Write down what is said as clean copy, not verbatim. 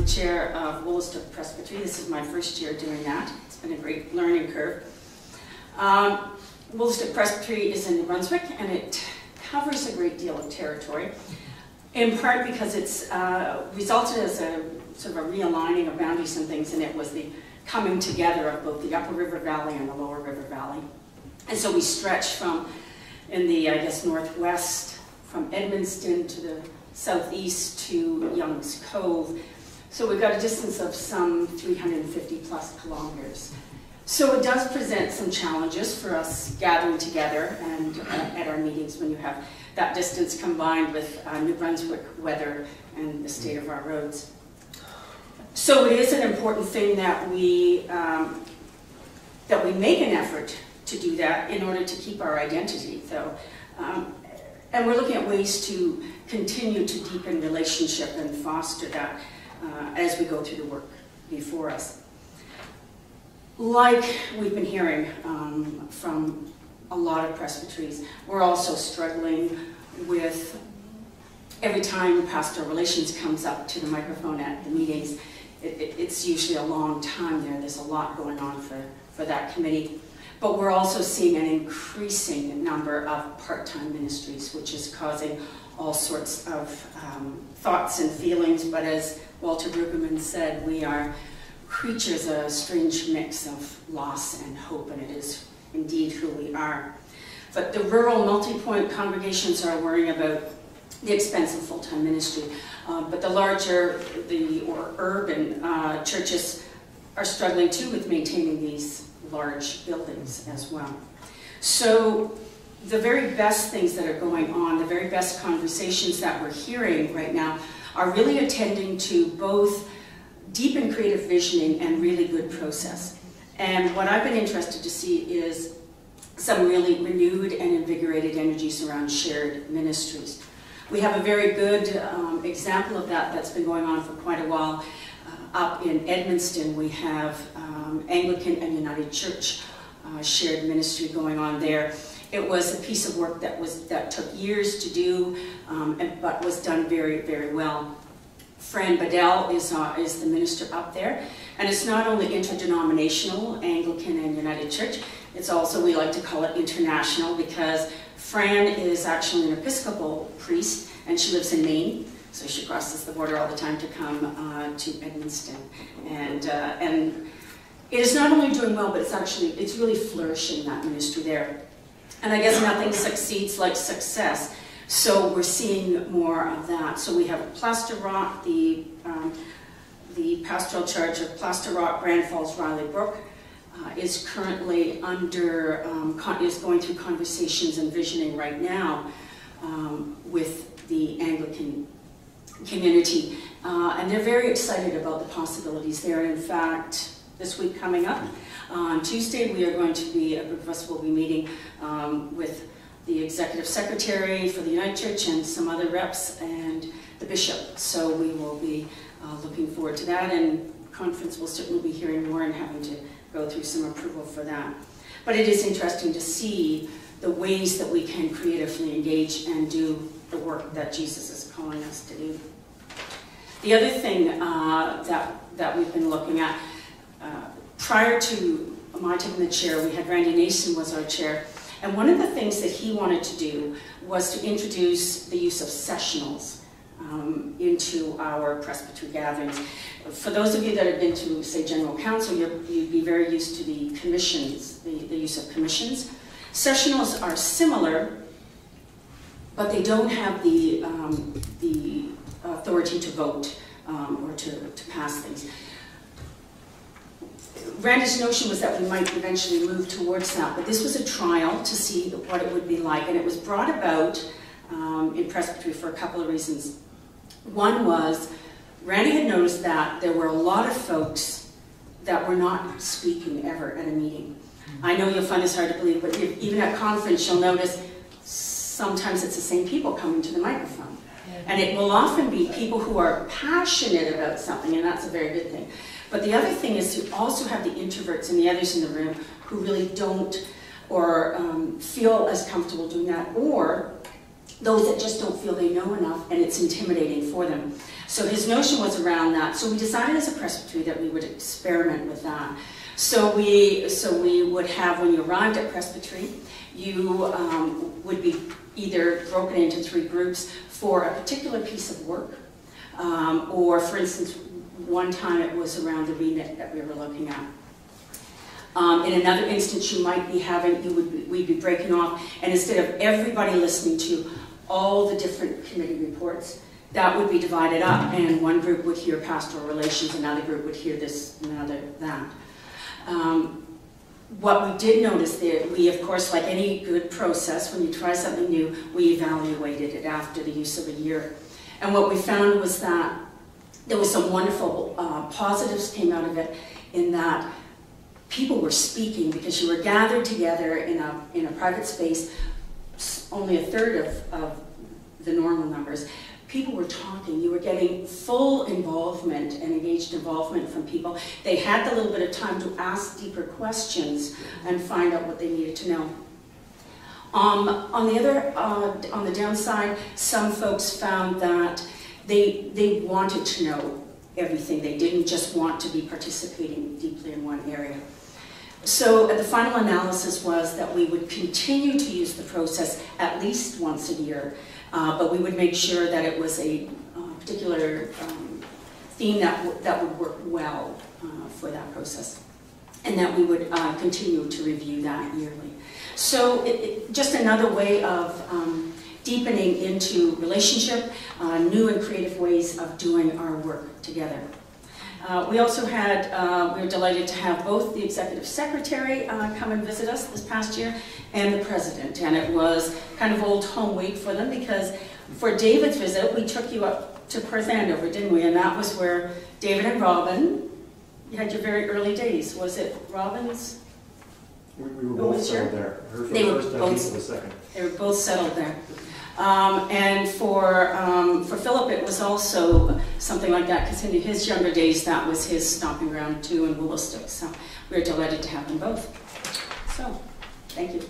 chair of Woolastoo Presbytery. This is my first year doing that. It's been a great learning curve. Woolastoo Presbytery is in New Brunswick, and it covers a great deal of territory, in part because it's resulted as a sort of a realigning of boundaries and things, and it was the coming together of both the Upper River Valley and the Lower River Valley. And so we stretch from, in the, I guess, northwest, from Edmundston to the southeast to Young's Cove. So we've got a distance of some 350 plus kilometers. So it does present some challenges for us gathering together and at our meetings when you have that distance combined with New Brunswick weather and the state of our roads. So it is an important thing that we make an effort to do that in order to keep our identity, though. And we're looking at ways to continue to deepen relationship and foster that as we go through the work before us. Like we've been hearing from a lot of presbyteries, we're also struggling with, every time pastoral relations comes up to the microphone at the meetings, it's usually a long time there. There's a lot going on for that committee. But we're also seeing an increasing number of part-time ministries, which is causing all sorts of thoughts and feelings. But as Walter Brueggemann said, we are creatures, a strange mix of loss and hope, and it is indeed who we are. But the rural multi-point congregations are worrying about the expense of full-time ministry. But the larger, or urban churches are struggling too with maintaining these large buildings as well. So the very best things that are going on, the very best conversations that we're hearing right now are really attending to both deep and creative visioning and really good process. And what I've been interested to see is some really renewed and invigorated energies around shared ministries. We have a very good example of that that's been going on for quite a while. Up in Edmundston, we have Anglican and United Church shared ministry going on there. It was a piece of work that took years to do, but was done very, very well. Fran Bedell is the minister up there, and it's not only interdenominational, Anglican and United Church, it's also, we like to call it international, because Fran is actually an Episcopal priest, and she lives in Maine, so she crosses the border all the time to come to Edmundston. And it is not only doing well, but it's really flourishing, that ministry there. And I guess nothing succeeds like success. So we're seeing more of that. So we have Plaster Rock, the pastoral charge of Plaster Rock, Grand Falls, Riley Burke, is currently is going through conversations and visioning right now with the Anglican community. And they're very excited about the possibilities there. And in fact, this week coming up, on Tuesday, we are going to be, a group of us will be meeting with the executive secretary for the United Church and some other reps and the bishop. So we will be looking forward to that, and conference will certainly be hearing more and having to go through some approval for that. But it is interesting to see the ways that we can creatively engage and do the work that Jesus is calling us to do. The other thing that we've been looking at, prior to my taking the chair, we had Randy Nason was our chair, and one of the things that he wanted to do was to introduce the use of sessionals into our presbytery gatherings. For those of you that have been to, say, General Council, you'd be very used to the commissions, the use of commissions. Sessionals are similar, but they don't have the authority to vote or to pass things. Randy's notion was that we might eventually move towards that, but this was a trial to see what it would be like, and it was brought about in presbytery for a couple of reasons. One was, Randy had noticed that there were a lot of folks that were not speaking ever at a meeting. I know you'll find this hard to believe, but even at conference you'll notice sometimes it's the same people coming to the microphone. And it will often be people who are passionate about something, and that's a very good thing. But the other thing is to also have the introverts and the others in the room who really don't or feel as comfortable doing that, or those that just don't feel they know enough and it's intimidating for them. So his notion was around that. So we decided as a presbytery that we would experiment with that. So we would have, when you arrived at presbytery, you would be either broken into 3 groups for a particular piece of work, or for instance, one time it was around the remit that we were looking at. In another instance, you might be having, we'd be breaking off, and instead of everybody listening to all the different committee reports, that would be divided up, and one group would hear pastoral relations, another group would hear this, another that. What we did notice there, we of course, like any good process, when you try something new, we evaluated it after the use of a year. And what we found was that there was some wonderful positives came out of it, in that people were speaking because you were gathered together in a private space, only a third of the normal numbers. People were talking. You were getting full involvement and engaged involvement from people. They had the little bit of time to ask deeper questions and find out what they needed to know. On the downside, some folks found that they wanted to know everything. They didn't just want to be participating deeply in one area. So the final analysis was that we would continue to use the process at least once a year, but we would make sure that it was a particular theme that would work well for that process, and that we would continue to review that yearly. So just another way of deepening into relationship, new and creative ways of doing our work together. We also had, we were delighted to have both the executive secretary come and visit us this past year, and the president. And it was kind of old home week for them, because for David's visit, we took you up to Perth Andover, didn't we? And that was where David and Robin, you had your very early days. Was it Robin's? We were both settled there. They were both settled there. And for Philip, it was also something like that, because in his younger days, that was his stomping ground too, in Woolastook. So we're delighted to have them both. So, thank you.